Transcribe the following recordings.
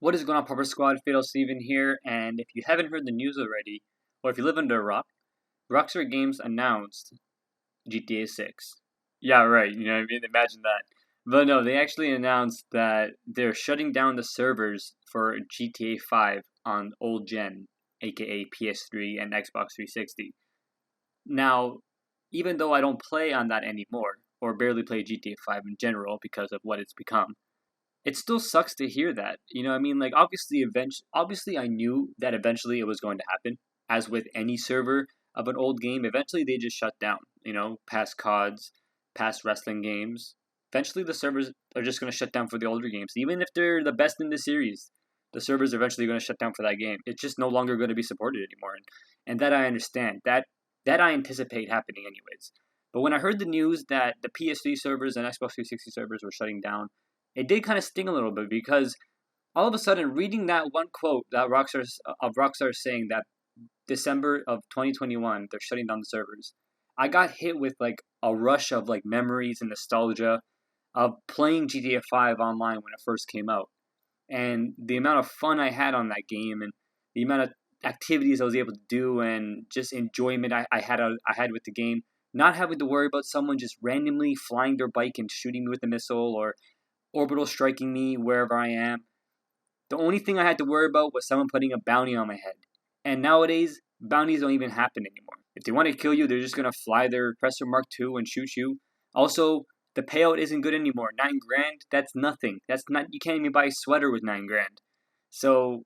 What is going on, Pupper Squad? Fatal Steven here, and if you haven't heard the news already, or if you live under a rock, Rockstar Games announced GTA 6. Yeah, right, you know what I mean? Imagine that. But no, they actually announced that they're shutting down the servers for GTA 5 on old gen, aka PS3 and Xbox 360. Now, even though I don't play on that anymore, or barely play GTA 5 in general because of what it's become, it still sucks to hear that. You know what I mean? Like obviously I knew that eventually it was going to happen. As with any server of an old game, eventually they just shut down. Past CODs, past wrestling games. Eventually the servers are just going to shut down for the older games. Even if they're the best in the series, the servers are eventually going to shut down for that game. It's just no longer going to be supported anymore. And that I understand. That I anticipate happening anyways. But when I heard the news that the PS3 servers and Xbox 360 servers were shutting down, it did kind of sting a little bit because all of a sudden, reading that one quote that Rockstar saying that December of 2021 they're shutting down the servers, I got hit with like a rush of like memories and nostalgia of playing GTA 5 online when it first came out, and the amount of fun I had on that game, and the amount of activities I was able to do, and just enjoyment I had with the game. Not having to worry about someone just randomly flying their bike and shooting me with a missile, or orbital striking me wherever I am. The only thing I had to worry about was someone putting a bounty on my head. And nowadays, bounties don't even happen anymore. If they want to kill you, they're just gonna fly their Presser Mark II and shoot you. Also, the payout isn't good anymore. 9 grand, that's nothing. That's not. You can't even buy a sweater with 9 grand. So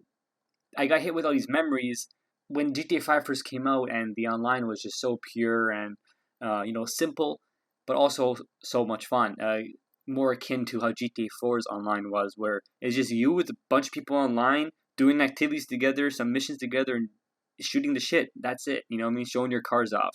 I got hit with all these memories when GTA 5 first came out, and the online was just so pure and simple, but also so much fun. More akin to how GTA 4's online was, where it's just you with a bunch of people online doing activities together, some missions together, and shooting the shit. That's it. You know what I mean? Showing your cars off.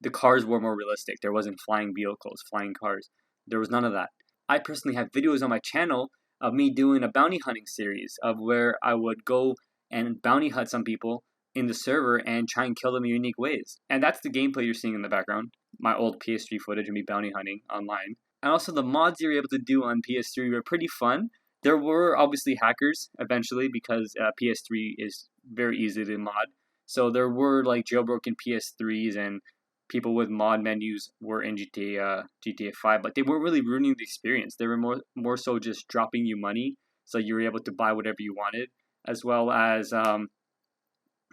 The cars were more realistic. There wasn't flying vehicles, flying cars. There was none of that. I personally have videos on my channel of me doing a bounty hunting series of where I would go and bounty hunt some people in the server and try and kill them in unique ways. And that's the gameplay you're seeing in the background. My old PS3 footage of me bounty hunting online. And also the mods you were able to do on PS3 were pretty fun. There were obviously hackers eventually because PS3 is very easy to mod. So there were like jailbroken PS3s, and people with mod menus were in GTA 5, but they weren't really ruining the experience. They were more so just dropping you money, so you were able to buy whatever you wanted, as well as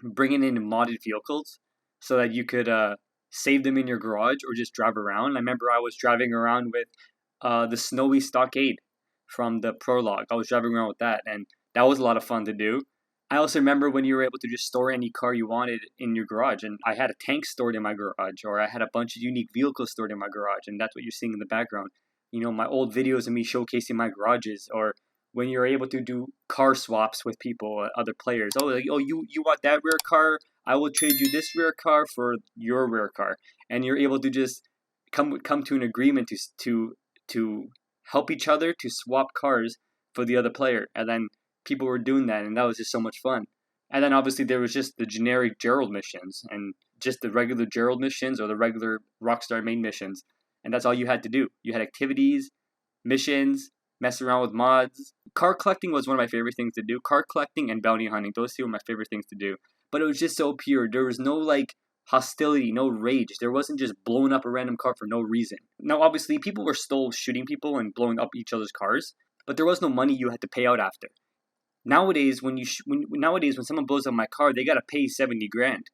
bringing in modded vehicles so that you could save them in your garage or just drive around. I remember I was driving around with the Snowy Stockade from the prologue. I was driving around with that, and that was a lot of fun to do. I also remember when you were able to just store any car you wanted in your garage, and I had a tank stored in my garage, or I had a bunch of unique vehicles stored in my garage, and that's what you're seeing in the background. My old videos of me showcasing my garages, or when you're able to do car swaps with people, other players. You want that rare car? I will trade you this rare car for your rare car, and you're able to just come to an agreement to help each other to swap cars for the other player, and then people were doing that, and that was just so much fun. And then obviously there was just the generic Gerald missions, and just the regular Gerald missions or the regular Rockstar main missions, and that's all you had to do. You had activities, missions, mess around with mods. Car collecting was one of my favorite things to do. Car collecting and bounty hunting, those two were my favorite things to do. But it was just so pure. There was no hostility, no rage. There wasn't just blowing up a random car for no reason. Now obviously people were still shooting people and blowing up each other's cars, but there was no money you had to pay out after. Nowadays, when someone blows up my car, they gotta pay 70 grand.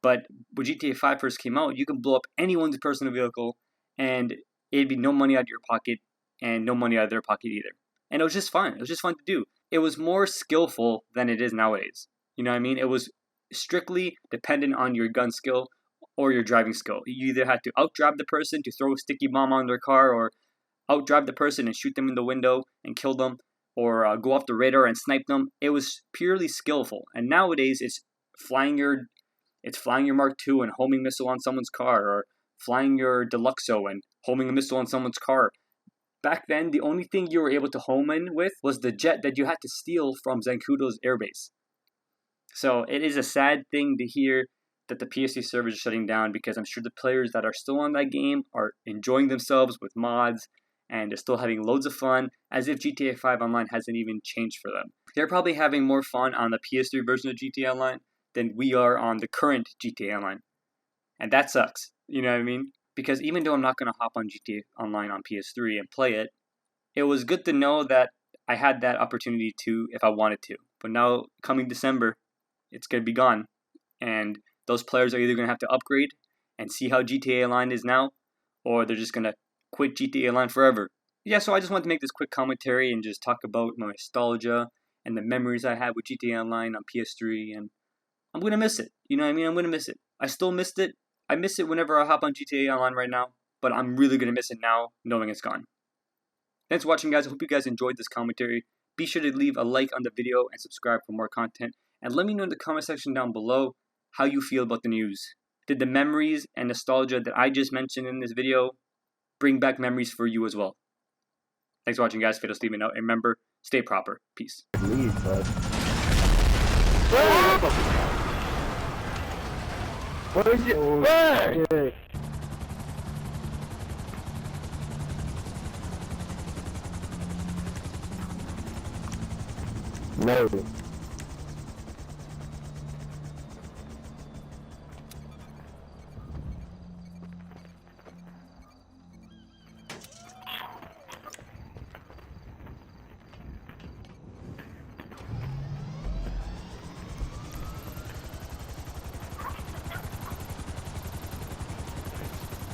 But when GTA 5 first came out, you can blow up anyone's personal vehicle, and it'd be no money out of your pocket, and no money out of their pocket either. And it was just fun. It was just fun to do. It was more skillful than it is nowadays. You know what I mean? It was strictly dependent on your gun skill or your driving skill. You either had to outdrive the person to throw a sticky bomb on their car, or outdrive the person and shoot them in the window and kill them, or go off the radar and snipe them. It was purely skillful. And nowadays, it's flying your Mark II and homing missile on someone's car, or flying your Deluxo and homing a missile on someone's car. Back then, the only thing you were able to home in with was the jet that you had to steal from Zancudo's airbase. So it is a sad thing to hear that the PS3 servers are shutting down, because I'm sure the players that are still on that game are enjoying themselves with mods and they're still having loads of fun, as if GTA 5 Online hasn't even changed for them. They're probably having more fun on the PS3 version of GTA Online than we are on the current GTA Online. And that sucks, you know what I mean? Because even though I'm not going to hop on GTA Online on PS3 and play it, it was good to know that I had that opportunity to if I wanted to. But now, coming December, it's going to be gone. And those players are either going to have to upgrade and see how GTA Online is now, or they're just going to quit GTA Online forever. Yeah, so I just wanted to make this quick commentary and just talk about my nostalgia and the memories I had with GTA Online on PS3, and I'm going to miss it. You know what I mean? I'm going to miss it. I still missed it. I miss it whenever I hop on GTA Online right now, but I'm really going to miss it now, knowing it's gone. Thanks for watching, guys. I hope you guys enjoyed this commentary. Be sure to leave a like on the video and subscribe for more content. And let me know in the comment section down below how you feel about the news. Did the memories and nostalgia that I just mentioned in this video bring back memories for you as well? Thanks for watching, guys. Fatal Steven out. And remember, stay proper. Peace. Leave, bud. What is it? Oh, shit. No.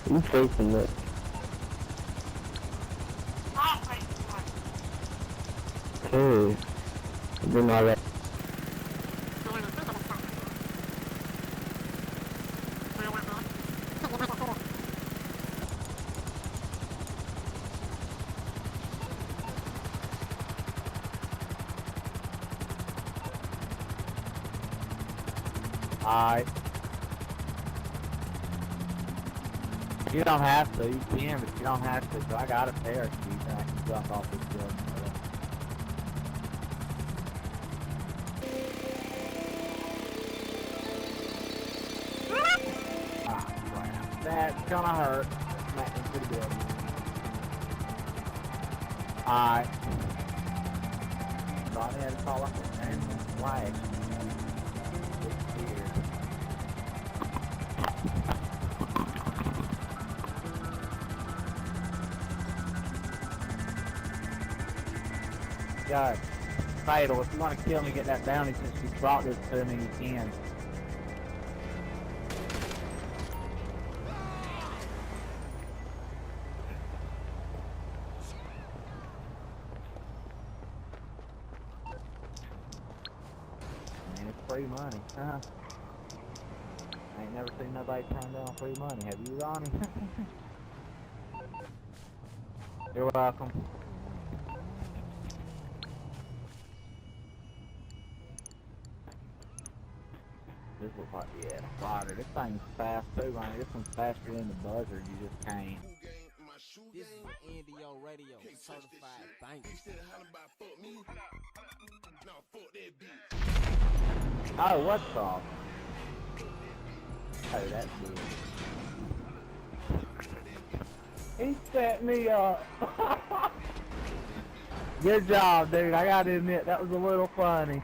Who's facing that? Okay. They're not right. Alright. You don't have to, you can, but you don't have to, so I got a parachute and I can jump off this building. Ah, crap. That's gonna hurt. Smack into the building. Alright. Thought I had to call up the ambulance flag. God, Fatal, if you want to kill me, get that bounty since you brought this to me, you can. Man, it's free money, huh? I ain't never seen nobody turn down free money, have you, Ronnie? You're welcome. This looks like, yeah, the spotter. This thing's fast too, man. This one's faster than the buzzard. You just can't. This is NDO Radio, certified bank. Oh, what's up? Oh, that's good. He set me up. Good job, dude. I gotta admit, that was a little funny.